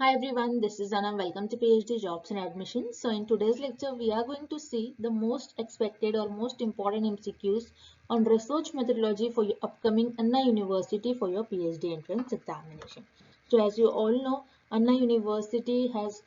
Hi everyone, this is Anna. Welcome to PhD Jobs and Admissions. So in today's lecture, we are going to see the most expected or most important MCQs on research methodology for your upcoming Anna University for your PhD entrance examination. So as you all know, Anna University has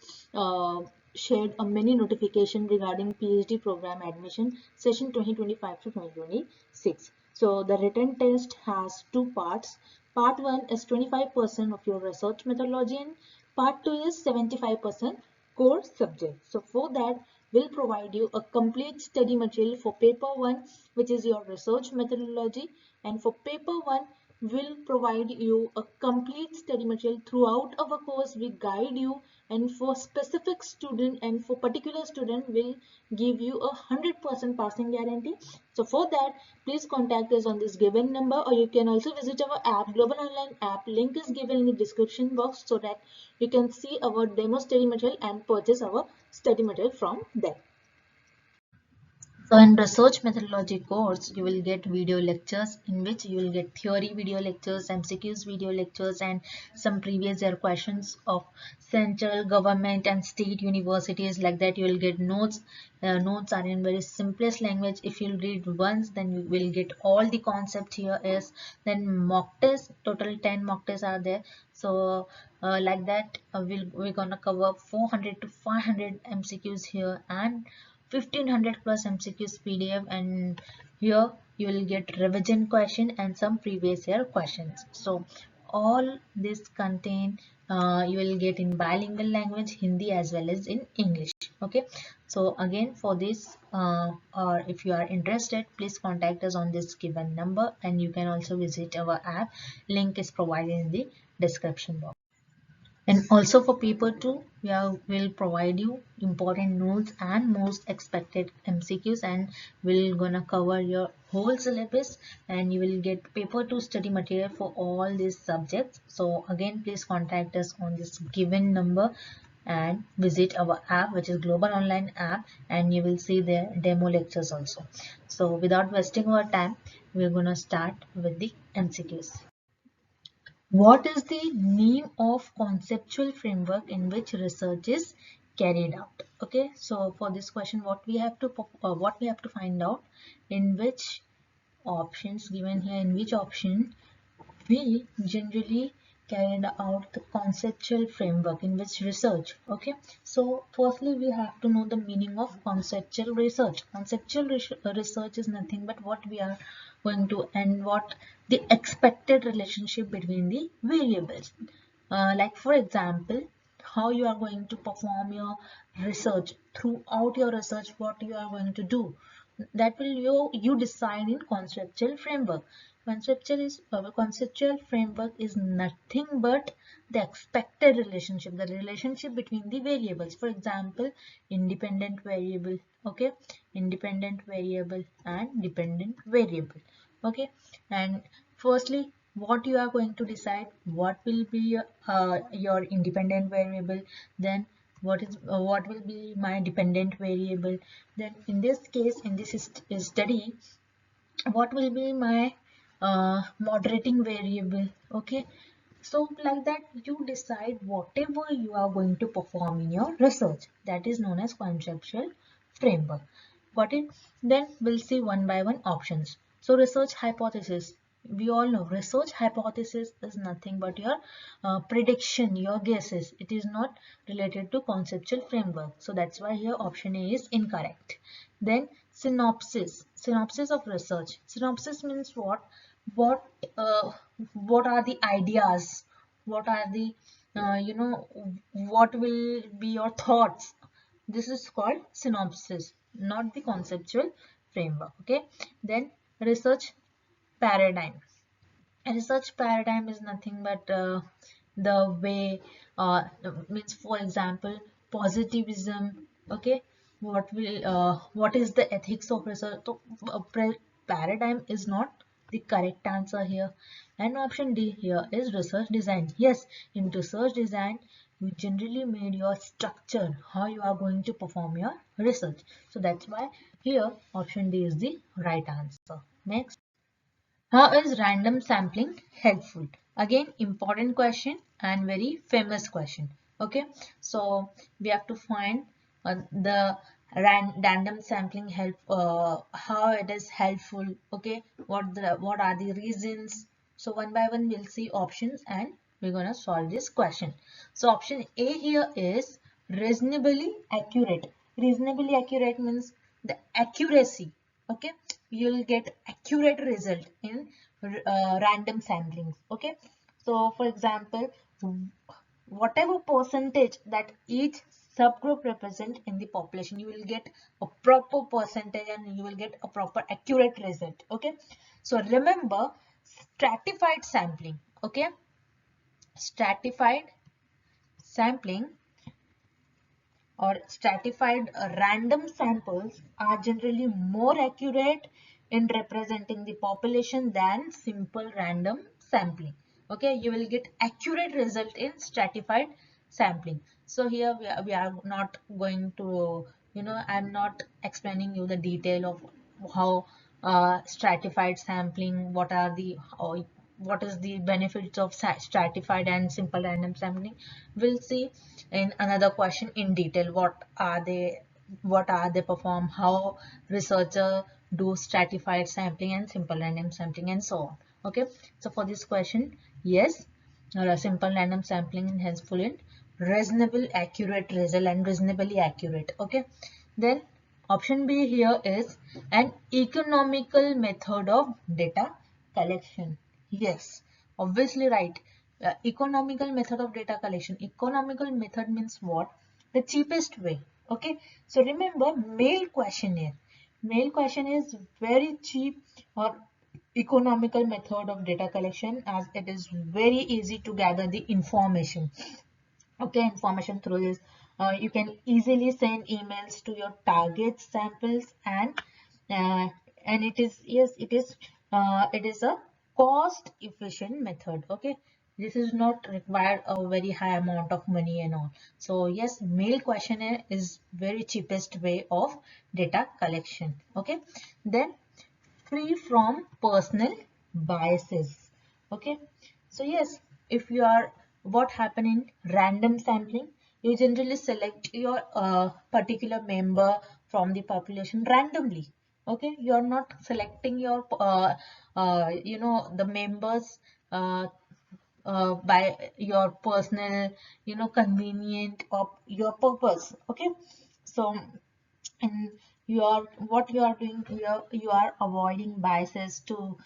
shared a many notification regarding PhD program admission session 2025 to 2026. So the written test has two parts. Part 1 is 25% of your research methodology and Part 2 is 75% core subject. So for that, we'll provide you a complete study material for paper 1, which is your research methodology, and for paper 1, we'll provide you a complete study material throughout our course. We guide you, and for specific student and for particular student, we'll give you a 100% passing guarantee. So for that, please contact us on this given number, or you can also visit our app, Global Online app. Link is given in the description box so that you can see our demo study material and purchase our study material from there. So in research methodology course, you will get video lectures in which you will get theory video lectures, MCQs video lectures, and some previous year questions of central government and state universities. Like that, you will get notes. Notes are in very simplest language. If you read once, then you will get all the concept here is. Then mock tests, total 10 mock tests are there. So like that, we're gonna cover 400 to 500 MCQs here and 1500 plus MCQs PDF, and here you will get revision question and some previous year questions. So all this contain you will get in bilingual language, Hindi as well as in English. Okay, so again for this or if you are interested, please contact us on this given number, and you can also visit our app. Link is provided in the description box. And also for paper 2, will provide you important notes and most expected MCQs, and we're gonna cover your whole syllabus, and you will get paper 2 study material for all these subjects. So again, please contact us on this given number and visit our app, which is Global Online app, and you will see their demo lectures also. So without wasting our time, we're gonna start with the MCQs. What is the name of conceptual framework in which research is carried out? Okay, so for this question, what we have to find out, in which options given here, in which option we generally carried out the conceptual framework in which research. Okay, so firstly we have to know the meaning of conceptual research. Conceptual research is nothing but what we are going to, and what the expected relationship between the variables, like for example, how you are going to perform your research. Throughout your research, what you are going to do, that will you decide in conceptual framework. Conceptual framework is nothing but the expected relationship, the relationship between the variables. For example, independent variable, okay, independent variable and dependent variable. Okay, and firstly, what you are going to decide, what will be your independent variable, then what will be my dependent variable, then in this case, in this study, what will be my moderating variable. Okay, so like that, you decide whatever you are going to perform in your research. That is known as conceptual framework. Got it? Then we'll see one by one options. So research hypothesis. We all know research hypothesis is nothing but your prediction, your guesses. It is not related to conceptual framework. So that's why here option A is incorrect. Then synopsis. Synopsis of research. Synopsis means what? What uh, what are the ideas? What are the what will be your thoughts? This is called synopsis, not the conceptual framework. Okay, then research paradigm. A research paradigm is nothing but the way, means for example, positivism. Okay, what is the ethics of research? So paradigm is not the correct answer here. And option D here is research design. Yes, in research design, you generally made your structure, how you are going to perform your research. So that's why here option D is the right answer. Next. How is random sampling helpful? Again, important question and very famous question. Okay, so we have to find the random sampling help, how it is helpful. Okay, what are the reasons? So one by one we'll see options and we're gonna solve this question. So option A here is reasonably accurate. Reasonably accurate means the accuracy. Okay, you'll get accurate result in random samplings. Okay, so for example, whatever percentage that each subgroup represent in the population, you will get a proper percentage and you will get a proper accurate result. Okay, so remember stratified sampling. Okay, stratified sampling or stratified random samples are generally more accurate in representing the population than simple random sampling. Okay, you will get accurate result in stratified sampling. So here we are not going to, I'm not explaining you the detail of how stratified sampling, what is the benefits of stratified and simple random sampling. We'll see in another question in detail what are they perform, how researcher do stratified sampling and simple random sampling and so on. Okay, so for this question, yes, simple random sampling is helpful in reasonable accurate result and reasonably accurate. Okay, then option B here is an economical method of data collection. Yes, obviously right. Economical method of data collection. Economical method means what? The cheapest way. Okay, so remember mail questionnaire. Mail questionnaire is very cheap or economical method of data collection, as it is very easy to gather the information. Okay, information through this. You can easily send emails to your target samples, uh, and it is, yes, it is a cost efficient method. Okay, this is not required a very high amount of money and all. So yes, mail questionnaire is very cheapest way of data collection. Okay, then free from personal biases. Okay, so yes, if you are, what happen in random sampling, you generally select your particular member from the population randomly. Okay, you are not selecting your the members uh, by your personal, convenient or your purpose. Okay, so and what you are doing here, you are avoiding biases to,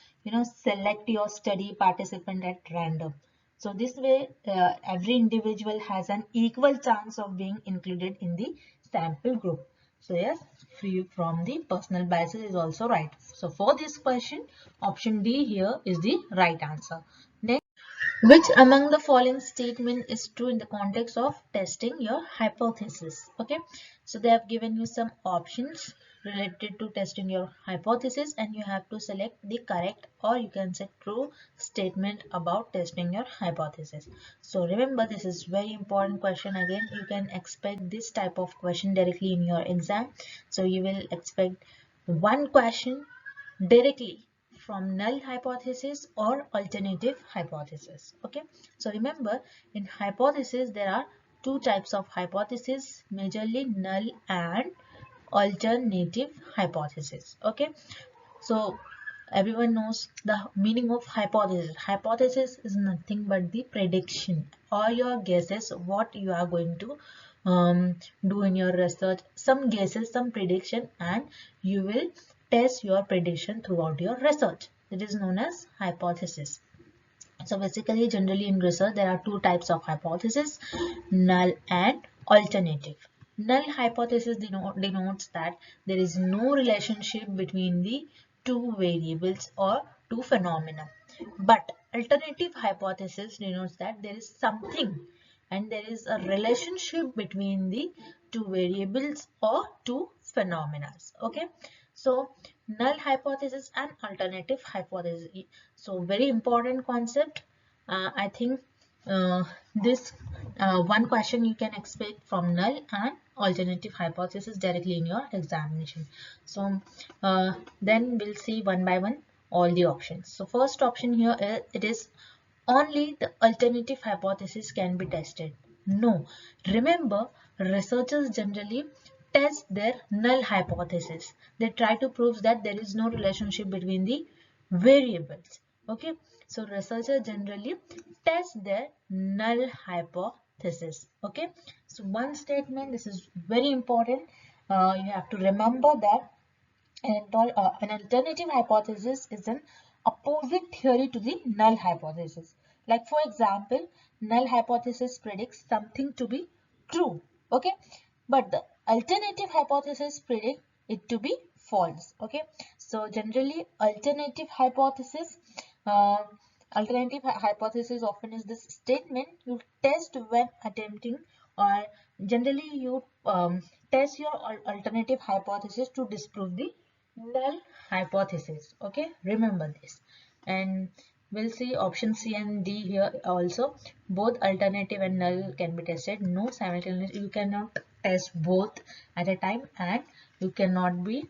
select your study participant at random. So this way, every individual has an equal chance of being included in the sample group. So yes, free from the personal biases is also right. So for this question, option D here is the right answer. Next, which among the following statement is true in the context of testing your hypothesis? Okay, so they have given you some options related to testing your hypothesis, and you have to select the correct or you can say true statement about testing your hypothesis. So remember, this is very important question. Again, you can expect this type of question directly in your exam. So you will expect one question directly from null hypothesis or alternative hypothesis. Okay, so remember, in hypothesis there are two types of hypothesis, majorly null and alternative hypothesis. Okay, so everyone knows the meaning of hypothesis. Hypothesis is nothing but the prediction or your guesses what you are going to do in your research. Some guesses, some prediction, and you will test your prediction throughout your research. It is known as hypothesis. So basically, generally in research, there are two types of hypothesis, null and alternative. Null hypothesis denotes that there is no relationship between the two variables or two phenomena. But alternative hypothesis denotes that there is something and there is a relationship between the two variables or two phenomena. Okay, so null hypothesis and alternative hypothesis. So very important concept. I think this one question you can expect from null and alternative hypothesis directly in your examination. So then we'll see one by one all the options. So first option here, it is only the alternative hypothesis can be tested. No. Remember, researchers generally test their null hypothesis. They try to prove that there is no relationship between the variables. Okay, so researchers generally test their null hypothesis. Okay, so one statement, this is very important. You have to remember that an alternative hypothesis is an opposite theory to the null hypothesis. Like for example, null hypothesis predicts something to be true, okay? But the alternative hypothesis predicts it to be false, okay? So generally, uh, alternative hypothesis often is this statement you test when attempting, or generally you test your alternative hypothesis to disprove the null hypothesis. Okay, remember this. And we'll see option C and D here also. Both alternative and null can be tested. No, simultaneously you cannot test both at a time, and you cannot be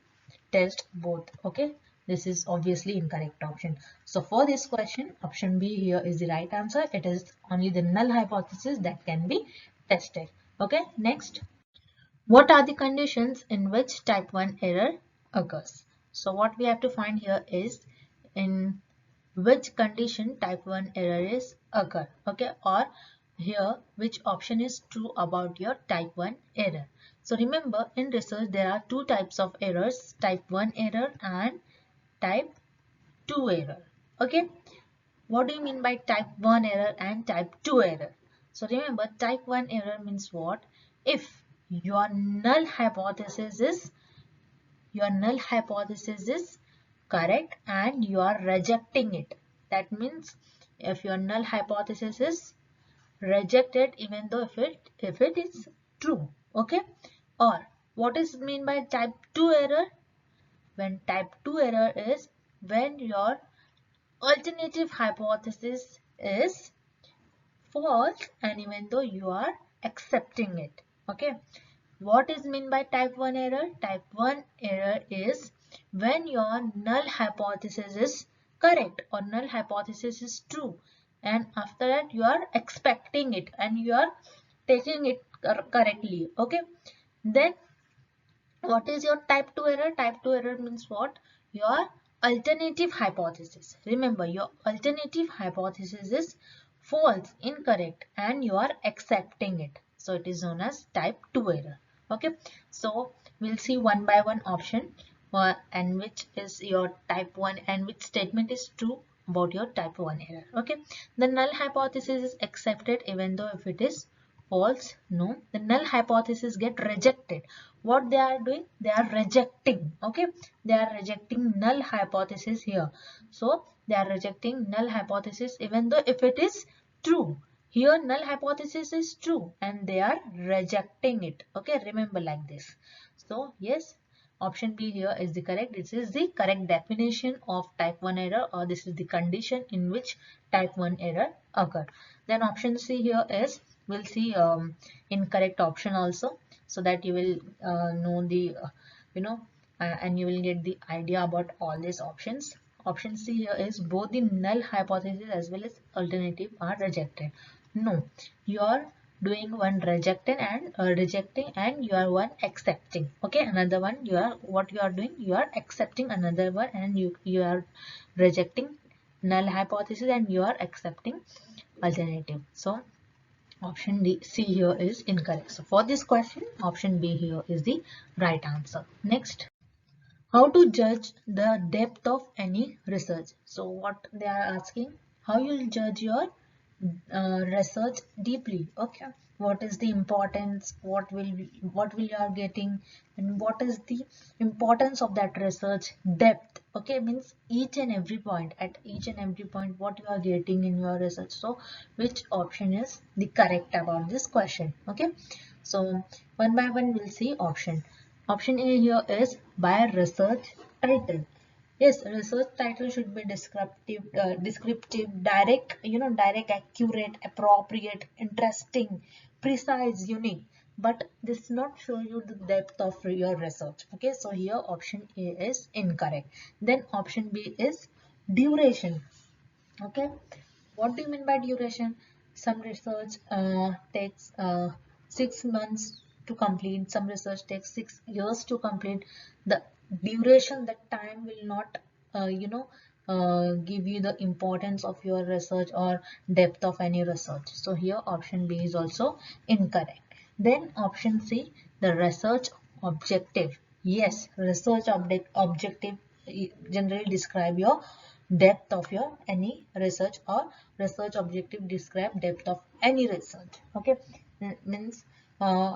test both. Okay, this is obviously incorrect option. So for this question, option B here is the right answer. It is only the null hypothesis that can be tested. Okay, next. What are the conditions in which type 1 error occurs? So what we have to find here is in which condition type 1 error is occur. Okay, or here which option is true about your type 1 error. So remember, in research there are two types of errors, type 1 error and type 2 error. Okay, what do you mean by type 1 error and type 2 error? So remember, type 1 error means what? If your null hypothesis is correct and you are rejecting it. That means if your null hypothesis is rejected even though if it is true. Okay? Or what is mean by type 2 error? When type 2 error is when your alternative hypothesis is false and even though you are accepting it. Okay, what is meant by type 1 error? Type 1 error is when your null hypothesis is correct or null hypothesis is true, and after that you are expecting it and you are taking it correctly. Okay, then what is your type 2 error? Type 2 error means what? Your alternative hypothesis. Remember, your alternative hypothesis is false, incorrect, and you are accepting it. So it is known as type 2 error. Okay. So we'll see one by one option and which is your type 1 and which statement is true about your type 1 error. Okay. The null hypothesis is accepted even though if it is false. No, the null hypothesis get rejected. What they are doing? They are rejecting. Okay, they are rejecting null hypothesis here. So they are rejecting null hypothesis even though if it is true. Here null hypothesis is true and they are rejecting it. Okay, remember like this. So yes, option B here is the correct. This is the correct definition of type 1 error, or this is the condition in which type 1 error occur. Then option C here is, we'll see incorrect option also, so that you will know the and you will get the idea about all these options. Option C here is both the null hypothesis as well as alternative are rejected. No, you are doing one rejecting and you are one accepting. Okay, another one, you are what you are doing, you are accepting another one, and you are rejecting null hypothesis and you are accepting alternative. So option C here is incorrect. So for this question, option B here is the right answer. Next, how to judge the depth of any research. So what they are asking, how you will judge your research deeply. Okay, what is the importance, what will you are getting, and what is the importance of that research depth. Okay, means each and every point, at each and every point what you are getting in your research. So which option is the correct about this question? Okay, so one by one we'll see option. Option A here is by research title. Yes, research title should be descriptive, direct, direct, accurate, appropriate, interesting, precise, unique. But this not show you the depth of your research. Okay, so here option A is incorrect. Then option B is duration. Okay, what do you mean by duration? some research takes 6 months to complete, some research takes 6 years to complete. The duration, the time will not give you the importance of your research or depth of any research. So here option B is also incorrect. Then option C, the research objective. Yes, research objective generally describe your depth of your any research, or research objective describe depth of any research. Okay, means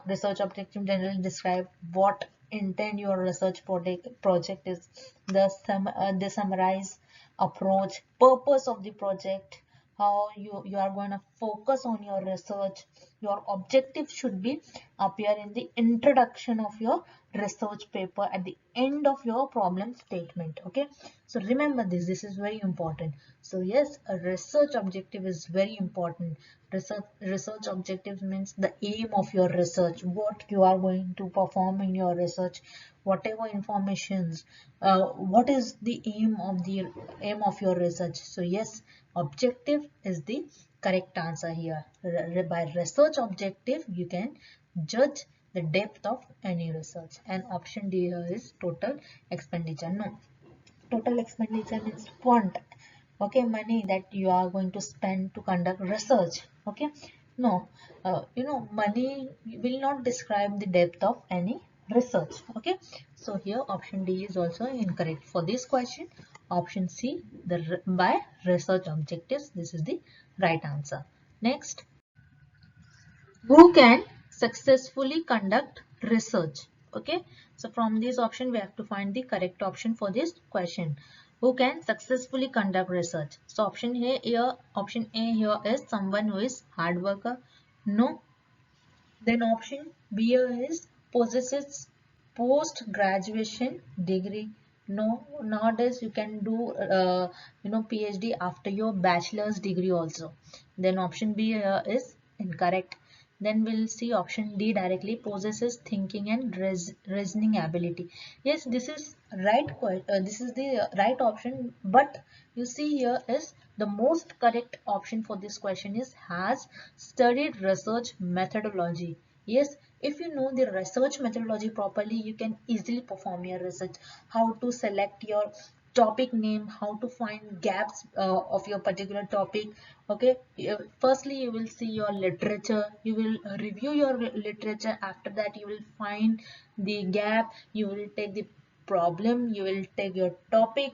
research objective generally describe what intent your research project is, the summarize approach, purpose of the project, how you are going to focus on your research. Your objective should be appear in the introduction of your research paper, at the end of your problem statement. Okay, so remember this is very important. So yes, a research objective is very important. Research objective means the aim of your research, what you are going to perform in your research, whatever informations, what is the aim of your research. So yes, objective is the correct answer here. By research objective you can judge the depth of any research. And option D here is total expenditure. No, total expenditure means fund. Okay, money that you are going to spend to conduct research. Okay, no, money will not describe the depth of any research. Okay, so here option D is also incorrect for this question. Option C, the by research objectives, this is the right answer. Next, who can successfully conduct research? Okay, so from this option we have to find the correct option for this question. Who can successfully conduct research? So option A here is someone who is hard worker. No. Then option B here is possesses post graduation degree. No. Nowadays you can do PhD after your bachelor's degree also. Then option B here is incorrect. Then we'll see option D directly, possesses thinking and reasoning ability. Yes, this is right. This is the right option. But you see here is the most correct option for this question is has studied research methodology. Yes, if you know the research methodology properly, you can easily perform your research. How to select your topic name, how to find gaps of your particular topic. Okay, firstly you will see your literature, you will review your literature. After that you will find the gap, you will take the problem, you will take your topic.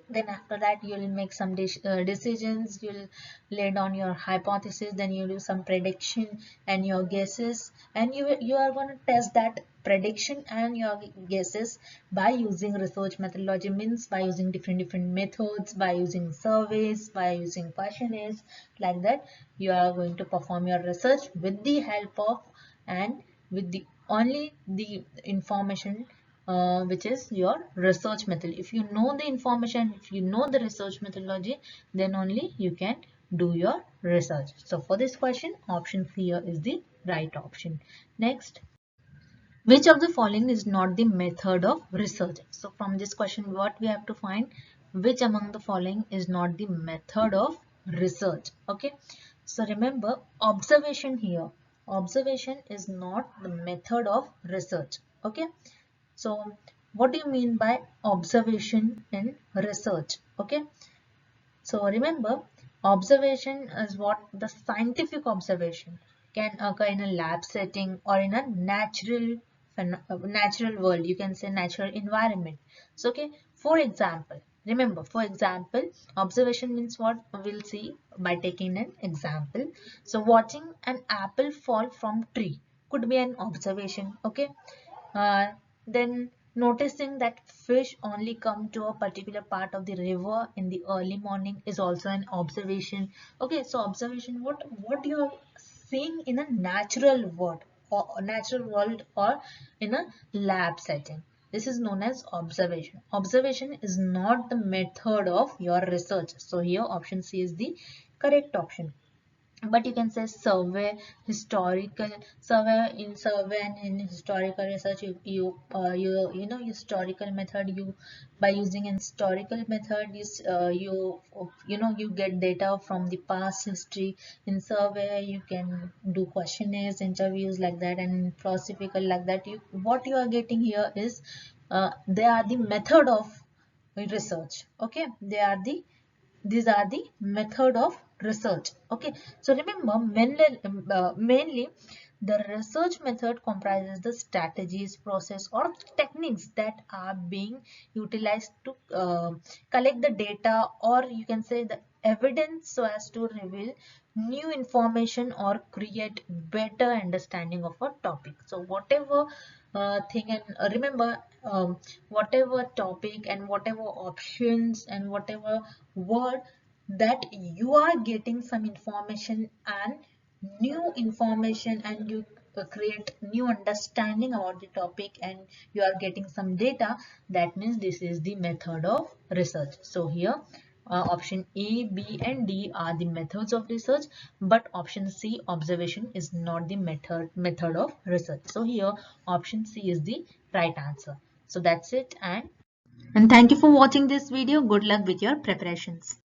Then after that you will make some decisions, you will lay down your hypothesis, then you do some prediction and your guesses, and you are going to test that prediction and your guesses by using research methodology, means by using different methods, by using surveys, by using questionnaires. Like that you are going to perform your research with the help of and with the only the information which is your research method. If you know the information, if you know the research methodology, then only you can do your research. So for this question, option C here is the right option. Next, which of the following is not the method of research? So from this question, what we have to find, which among the following is not the method of research? Okay, so remember observation here. Observation is not the method of research. Okay, so what do you mean by observation in research? Okay, so remember observation is what the scientific observation can occur in a lab setting or in a natural world, you can say natural environment. So okay, for example, remember for example, observation means what we'll see by taking an example. So watching an apple fall from tree could be an observation. Okay, uh, then noticing that fish only come to a particular part of the river in the early morning is also an observation. Okay, so observation, what you are seeing in a natural world or in a lab setting. This is known as observation. Observation is not the method of your research. So here option C is the correct option. but you can say survey, historical survey. In survey and in historical research, you know historical method, you by using an historical method is you know you get data from the past history. In survey you can do questionnaires, interviews like that, and in philosophical like that, you what you are getting here is they are the method of research. Okay, they are the these are the method of research. Okay, so remember mainly the research method comprises the strategies, process, or techniques that are being utilized to collect the data, or you can say the evidence, so as to reveal new information or create better understanding of a topic. So whatever thing, and remember whatever topic and whatever options and whatever word that you are getting some information and new information, and you create new understanding about the topic, and you are getting some data, that means this is the method of research. So here option A, B and D are the methods of research, but option C, observation, is not the method of research. So here option C is the right answer. So that's it, and thank you for watching this video. Good luck with your preparations.